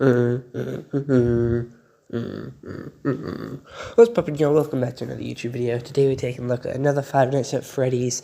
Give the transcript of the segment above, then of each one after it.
What's poppin', y'all? Welcome back to another YouTube video. Today we're taking a look at another Five Nights at Freddy's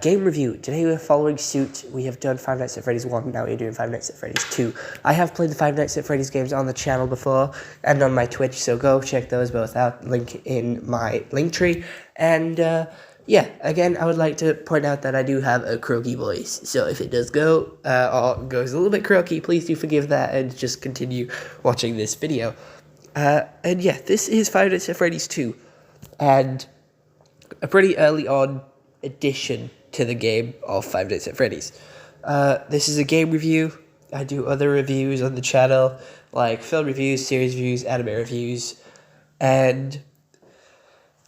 game review. Today we're following suit. We have done Five Nights at Freddy's 1, now we're doing Five Nights at Freddy's 2. I have played the Five Nights at Freddy's games on the channel before and on my Twitch, so go check those both out. Link in my link tree. And yeah, again, I would like to point out that I do have a croaky voice, so if it does go, or goes a little bit croaky, please do forgive that and just continue watching this video. And yeah, this is Five Nights at Freddy's 2, and a pretty early on addition to the game of Five Nights at Freddy's. This is a game review. I do other reviews on the channel, like film reviews, series reviews, anime reviews, and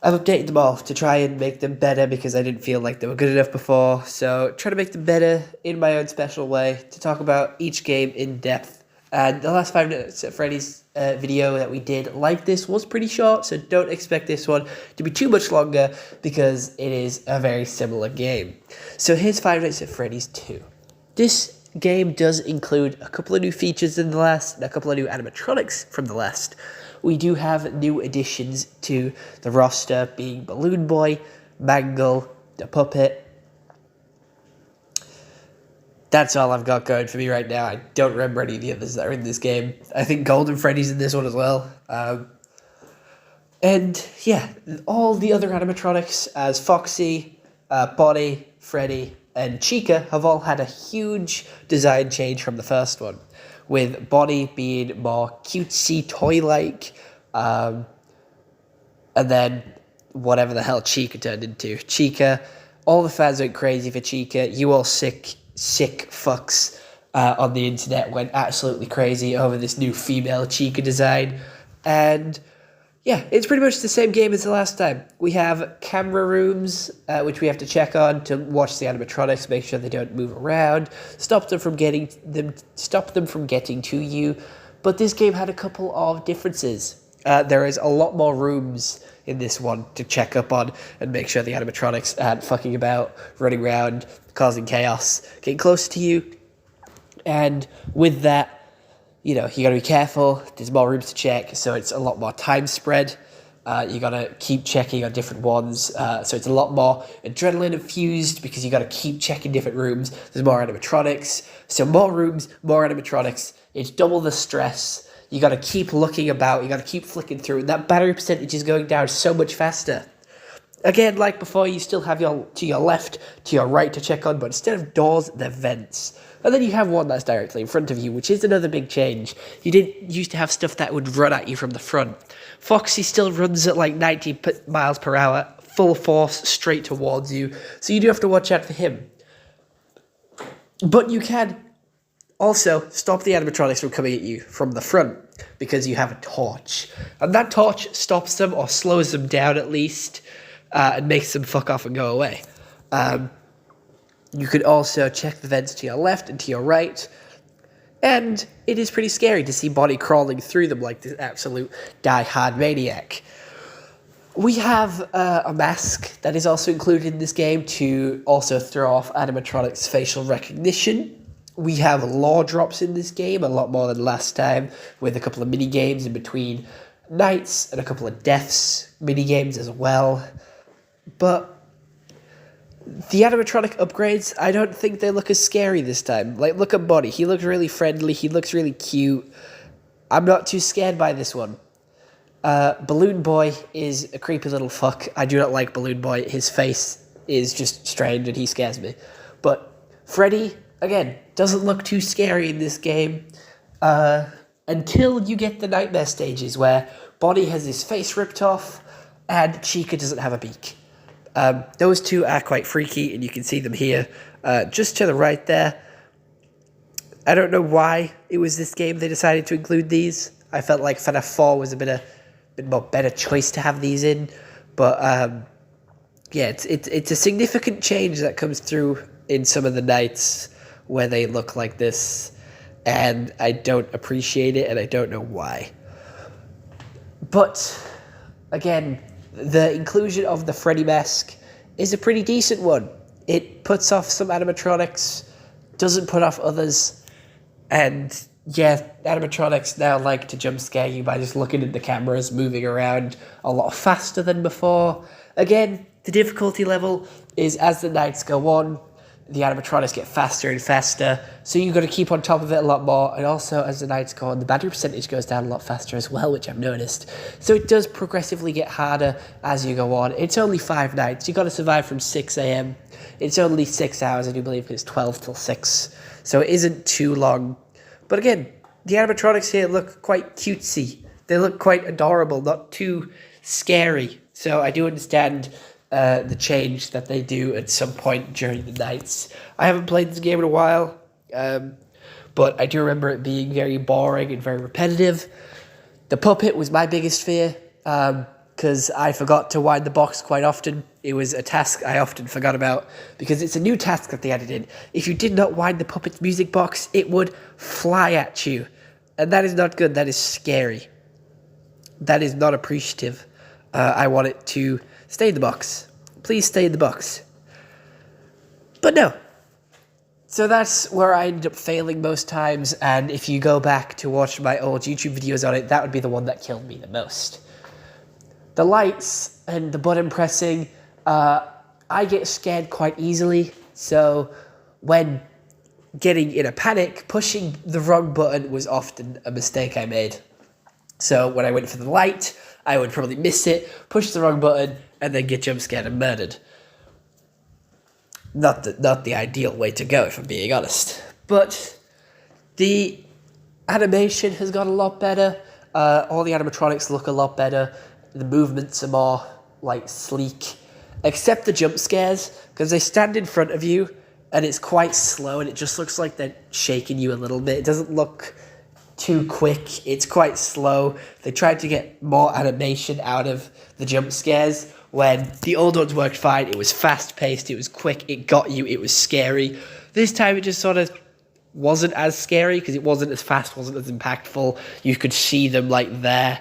I've updated them all to try and make them better because I didn't feel like they were good enough before. So try to make them better in my own special way to talk about each game in depth. And the last Five Nights at Freddy's video that we did like this was pretty short, so don't expect this one to be too much longer because it is a very similar game. So here's Five Nights at Freddy's 2. This game does include a couple of new features in the last, and a couple of new animatronics from the last. We do have new additions to the roster, being Balloon Boy, Mangle, the Puppet. That's all I've got going for me right now. I don't remember any of the others that are in this game. I think Golden Freddy's in this one as well. And yeah, all the other animatronics as Foxy, Bonnie, Freddy, and Chica have all had a huge design change from the first one, with Bonnie being more cutesy, toy-like, and then whatever the hell Chica turned into. Chica, all the fans went crazy for Chica. You all sick fucks on the internet went absolutely crazy over this new female Chica design. And yeah, it's pretty much the same game as the last time. We have camera rooms, which we have to check on to watch the animatronics, make sure they don't move around, stop them from getting to you. But this game had a couple of differences. There is a lot more rooms in this one to check up on and make sure the animatronics aren't fucking about, running around, causing chaos, getting close to you. And with that, you know, you gotta be careful. There's more rooms to check, so it's a lot more time spread. You gotta keep checking on different ones, so it's a lot more adrenaline infused because you gotta keep checking different rooms. There's more animatronics, so more rooms, more animatronics. It's double the stress. You gotta keep looking about. You gotta keep flicking through, and that battery percentage is going down so much faster. Again, like before, you still have to your left, to your right to check on, but instead of doors, they're vents. And then you have one that's directly in front of you, which is another big change. You didn't used to have stuff that would run at you from the front. Foxy still runs at like 90 miles per hour, full force, straight towards you. So you do have to watch out for him. But you can also stop the animatronics from coming at you from the front because you have a torch. And that torch stops them or slows them down at least and makes them fuck off and go away. You could also check the vents to your left and to your right, and it is pretty scary to see Bonnie crawling through them like this absolute die-hard maniac. We have a mask that is also included in this game to also throw off animatronics' facial recognition. We have lore drops in this game, a lot more than last time, with a couple of mini-games in between nights and a couple of deaths mini-games as well. But the animatronic upgrades, I don't think they look as scary this time. Like, look at Bonnie. He looks really friendly. He looks really cute. I'm not too scared by this one. Balloon Boy is a creepy little fuck. I do not like Balloon Boy. His face is just strange and he scares me. But Freddy, again, doesn't look too scary in this game until you get the nightmare stages where Bonnie has his face ripped off and Chica doesn't have a beak. Those two are quite freaky, and you can see them here, just to the right there. I don't know why it was this game they decided to include these. I felt like FNAF 4 was a bit more better choice to have these in, but yeah, it's a significant change that comes through in some of the nights where they look like this, and I don't appreciate it, and I don't know why. But again, the inclusion of the Freddy mask is a pretty decent one. It puts off some animatronics, doesn't put off others, and yeah, animatronics now like to jump scare you by just looking at the cameras moving around a lot faster than before. Again, the difficulty level is as the nights go on, the animatronics get faster and faster, so you've got to keep on top of it a lot more, and also as the nights go on, the battery percentage goes down a lot faster as well, which I've noticed. So it does progressively get harder as you go on. It's only 5 nights. You've got to survive from 6 a.m. It's only 6 hours, I do believe it's 12 till 6, so it isn't too long. But again, the animatronics here look quite cutesy. They look quite adorable, not too scary. So I do understand the change that they do at some point during the nights. I haven't played this game in a while, but I do remember it being very boring and very repetitive. The puppet was my biggest fear, because I forgot to wind the box quite often. It was a task I often forgot about, because it's a new task that they added in. If you did not wind the puppet's music box, it would fly at you. And that is not good, that is scary. That is not appreciative. I want it to stay in the box. Please stay in the box. But no. So that's where I ended up failing most times, and if you go back to watch my old YouTube videos on it, that would be the one that killed me the most. The lights and the button pressing, I get scared quite easily, so when getting in a panic, pushing the wrong button was often a mistake I made. So when I went for the light, I would probably miss it, push the wrong button, and then get jump scared and murdered. Not the ideal way to go, if I'm being honest. But the animation has got a lot better. All the animatronics look a lot better. The movements are more, like, sleek. Except the jump scares, because they stand in front of you, and it's quite slow, and it just looks like they're shaking you a little bit. It doesn't look too quick. It's quite slow. They tried to get more animation out of the jump scares. When the old ones worked fine, it was fast-paced, it was quick, it got you, it was scary. This time it just sort of wasn't as scary, because it wasn't as fast, wasn't as impactful. You could see them, like, there.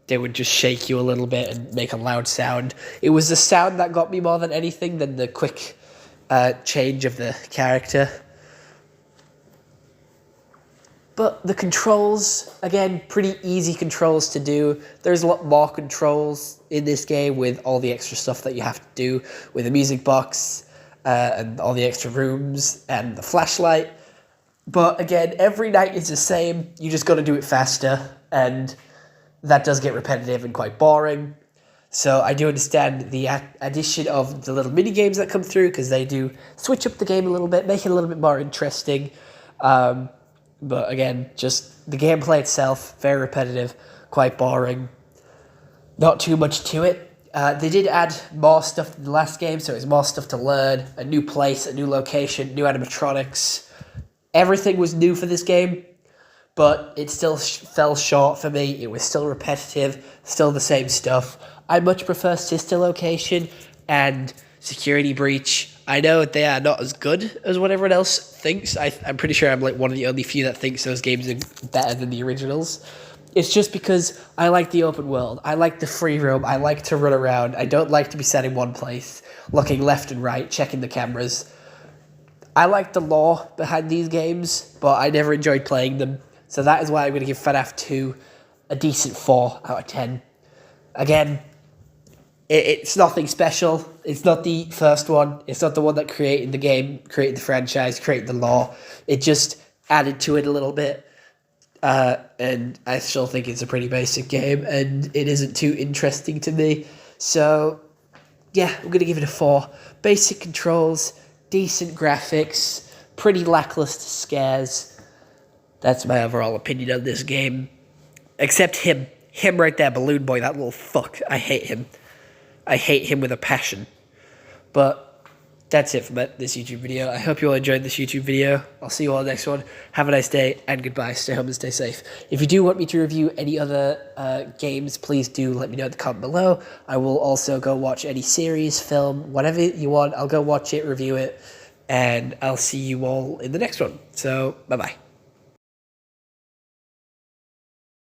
They would just shake you a little bit and make a loud sound. It was the sound that got me more than anything, than the quick change of the character. But the controls, again, pretty easy controls to do. There's a lot more controls in this game with all the extra stuff that you have to do with the music box and all the extra rooms and the flashlight. But again, every night is the same. You just got to do it faster, and that does get repetitive and quite boring. So I do understand the addition of the little mini games that come through, because they do switch up the game a little bit, make it a little bit more interesting. But again, just the gameplay itself, very repetitive, quite boring. Not too much to it. They did add more stuff in the last game, so it was more stuff to learn, a new place, a new location, new animatronics. Everything was new for this game, but it still fell short for me. It was still repetitive, still the same stuff. I much prefer Sister Location and Security Breach. I know they are not as good as what everyone else thinks. I'm pretty sure I'm like one of the only few that thinks those games are better than the originals. It's just because I like the open world. I like the free roam. I like to run around. I don't like to be sat in one place, looking left and right, checking the cameras. I like the lore behind these games, but I never enjoyed playing them. So that is why I'm going to give FNAF 2 a decent 4 out of 10. Again, it's nothing special. It's not the first one. It's not the one that created the game, created the franchise, created the lore. It just added to it a little bit. And I still think it's a pretty basic game, and it isn't too interesting to me. So, yeah, I'm going to give it a 4. Basic controls, decent graphics, pretty lackluster scares. That's my overall opinion on this game. Except him. Him right there, Balloon Boy, that little fuck. I hate him. I hate him with a passion. But that's it for this YouTube video. I hope you all enjoyed this YouTube video. I'll see you all next one. Have a nice day, and goodbye. Stay home and stay safe. If you do want me to review any other games, please do let me know in the comment below. I will also go watch any series, film, whatever you want. I'll go watch it, review it, and I'll see you all in the next one. So, bye-bye.